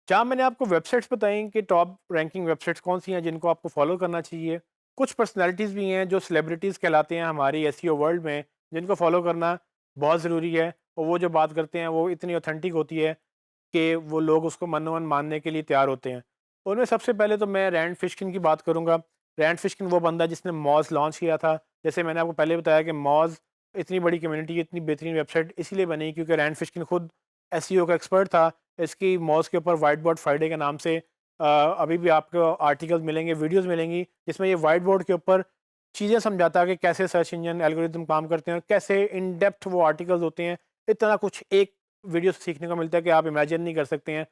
जहाँ मैंने आपको वेबसाइट्स बताई कि टॉप रैंकिंग वेबसाइट्स कौन-सी हैं जिनको आपको फ़ॉलो करना चाहिए। कुछ पर्सनैलिटीज़ भी हैं जो सेलिब्रिटीज़ कहलाते हैं हमारी एसईओ वर्ल्ड में, जिनको फ़ॉलो करना बहुत ज़रूरी है और वो जो बात करते हैं वो इतनी ऑथेंटिक होती है कि वो लोग उसको मनो-मन मानने के लिए तैयार होते हैं। उनमें सबसे पहले तो मैं रैंड फिशकिन की बात करूँगा। रैंड फिशकिन वो बंदा जिसने मॉज़ लॉन्च किया था। जैसे मैंने आपको पहले बताया कि मॉज़ इतनी बड़ी कम्युनिटी, इतनी बेहतरीन वेबसाइट इसीलिए बनी क्योंकि रैंड फिशकिन खुद एसईओ का एक्सपर्ट था। इसकी मॉज़ के ऊपर व्हाइट बोर्ड फ्राइडे के नाम से अभी भी आपको आर्टिकल्स मिलेंगे, वीडियोज़ मिलेंगी, जिसमें ये व्हाइट बोर्ड के ऊपर चीज़ें समझाता है कि कैसे सर्च इंजन एल्गोरिदम काम करते हैं और कैसे इन डेप्थ वो आर्टिकल्स होते हैं। इतना कुछ एक वीडियो से सीखने को मिलता है कि आप इमेजिन नहीं कर सकते हैं।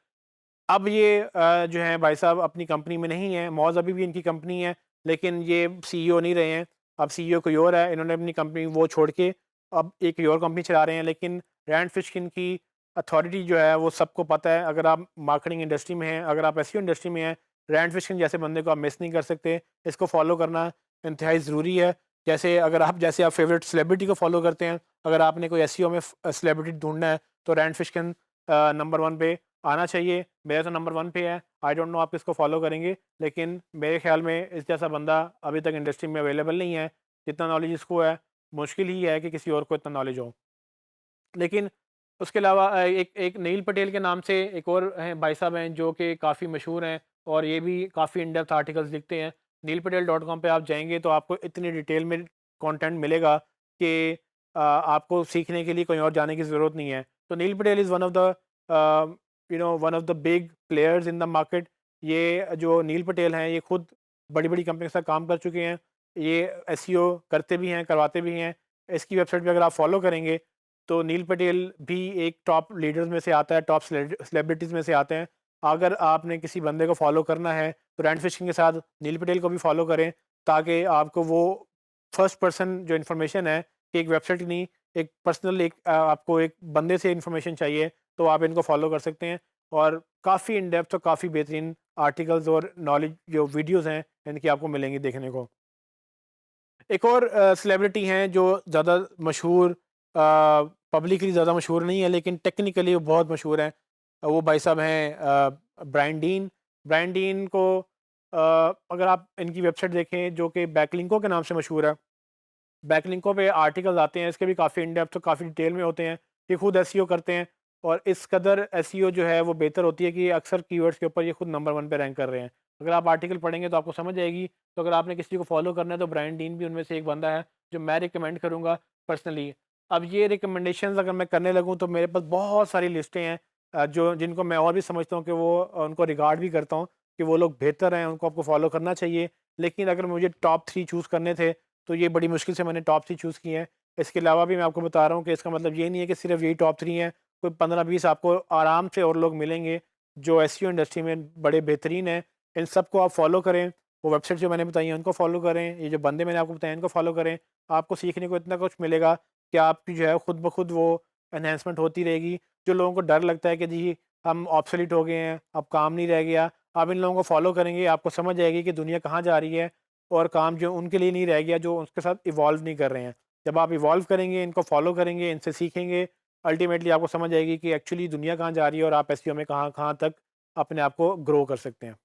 अब ये जो हैं भाई साहब अपनी कंपनी में नहीं है, मॉज़ अभी भी इनकी कंपनी है, लेकिन ये सीईओ नहीं रहे हैं। अब सीईओ कोई और है, इन्होंने अपनी कंपनी वो छोड़ के अब एक कोई और कंपनी चला रहे हैं। लेकिन रैंड फिशकिन की अथॉरिटी जो है वो सबको पता है। अगर आप मार्केटिंग इंडस्ट्री में हैं, अगर आप एसईओ इंडस्ट्री में हैं, रैंड फिशकिन जैसे बंदे को आप मिस नहीं कर सकते। इसको फॉलो करना इंतहाई ज़रूरी है। जैसे आप फेवरेट सेलिब्रिटी को फॉलो करते हैं, अगर आपने कोई एसईओ में सेलिब्रिटी ढूँढना है तो रैंड फिशकिन नंबर 1 पे आना चाहिए। मेरा तो नंबर 1 पे है। आई डोंट नो आप किसको फ़ॉलो करेंगे, लेकिन मेरे ख़्याल में इस जैसा बंदा अभी तक इंडस्ट्री में अवेलेबल नहीं है। जितना नॉलेज इसको है, मुश्किल ही है कि किसी और को इतना नॉलेज हो। लेकिन उसके अलावा एक एक नील पटेल के नाम से एक और हैं भाई साहब हैं जो कि काफ़ी मशहूर हैं और ये भी काफ़ी इन डेप्थ आर्टिकल्स लिखते हैं। neelpatel.com पे आप जाएँगे तो आपको इतनी डिटेल में कंटेंट मिलेगा कि आपको सीखने के लिए कहीं और जाने की ज़रूरत नहीं है। तो Neil Patel is one of the one of the big players in the market. ये जो नील पटेल हैं, ये खुद बड़ी-बड़ी कंपनी के साथ काम कर चुके हैं। ये एसईओ करते भी हैं, करवाते भी हैं। इसकी वेबसाइट पे अगर आप फ़ॉलो करेंगे तो नील पटेल भी एक टॉप लीडर्स में से आता है, टॉप सेलिब्रिटीज़ में से आते हैं। अगर आपने किसी बंदे को फ़ॉलो करना है, तो रैंड फिशिंग के साथ नील पटेल को भी फ़ॉलो करें, ताकि आपको वो फर्स्ट पर्सन जो इन्फॉर्मेशन है कि एक वेबसाइट की नहीं, एक पर्सनल आपको एक बंदे से इन्फॉर्मेशन चाहिए, तो आप इनको फ़ॉलो कर सकते हैं और काफ़ी इन डेप्थ और काफ़ी बेहतरीन आर्टिकल्स और नॉलेज जो वीडियोज़ हैं, इनकी आपको मिलेंगी देखने को। एक और सेलिब्रिटी हैं जो ज़्यादा मशहूर पब्लिकली ज़्यादा मशहूर नहीं है लेकिन टेक्निकली वो बहुत मशहूर हैं। वो भाई साहब हैं ब्रायन डीन। ब्रायन डीन को अगर आप इनकी वेबसाइट देखें जो कि बैकलिंको के नाम से मशहूर है। बैकलिंकों पे आर्टिकल्स आते हैं, इसके भी काफ़ी इन डेप्थ और काफ़ी डिटेल में होते हैं। ये खुद एसईओ करते हैं और इस कदर एसईओ जो है वो बेहतर होती है कि अक्सर कीवर्ड्स के ऊपर ये खुद नंबर 1 पे रैंक कर रहे हैं। अगर आप आर्टिकल पढ़ेंगे तो आपको समझ आएगी। तो अगर आपने किसी को फॉलो करना है तो ब्रायन डीन भी उनमें से एक बंदा है जो मैं रिकमेंड करूँगा पर्सनली। अब ये रिकमेंडेशंस अगर मैं करने लगूँ तो मेरे पास बहुत सारी लिस्टें हैं जो जिनको मैं और भी समझता हूँ कि वो उनको रिगार्ड भी करता हूँ कि वो लोग बेहतर हैं, उनको आपको फॉलो करना चाहिए। लेकिन अगर मुझे टॉप 3 चूज़ करने थे तो ये बड़ी मुश्किल से मैंने टॉप 3 चूज़ किए हैं। इसके अलावा भी मैं आपको बता रहा हूँ कि इसका मतलब ये नहीं है कि सिर्फ़ यही टॉप 3 हैं, कोई 15-20 आपको आराम से और लोग मिलेंगे, जो एसईओ इंडस्ट्री में बड़े बेहतरीन हैं। इन सबको आप फ़ॉलो करें, वो वेबसाइट जो मैंने बताई हैं उनको फ़ॉलो करें, ये जो बंदे मैंने आपको बताए इनको फ़ॉलो करें। आपको सीखने को इतना कुछ मिलेगा कि आपकी जो है खुद ब खुद वो एनहांसमेंट होती रहेगी। जो लोगों को डर लगता है कि जी हम ऑब्सोलीट हो गए हैं, अब काम नहीं रह गया, आप इन लोगों को फ़ॉलो करेंगे, आपको समझ आएगी कि दुनिया कहाँ जा रही है और काम जो उनके लिए नहीं रह गया, जो उसके साथ इवॉल्व नहीं कर रहे हैं। जब आप इवॉल्व करेंगे, इनको फ़ॉलो करेंगे, इनसे सीखेंगे, अल्टीमेटली आपको समझ आएगी कि एक्चुअली दुनिया कहाँ जा रही है और आप एसईओ में कहाँ-कहाँ तक अपने आप को ग्रो कर सकते हैं।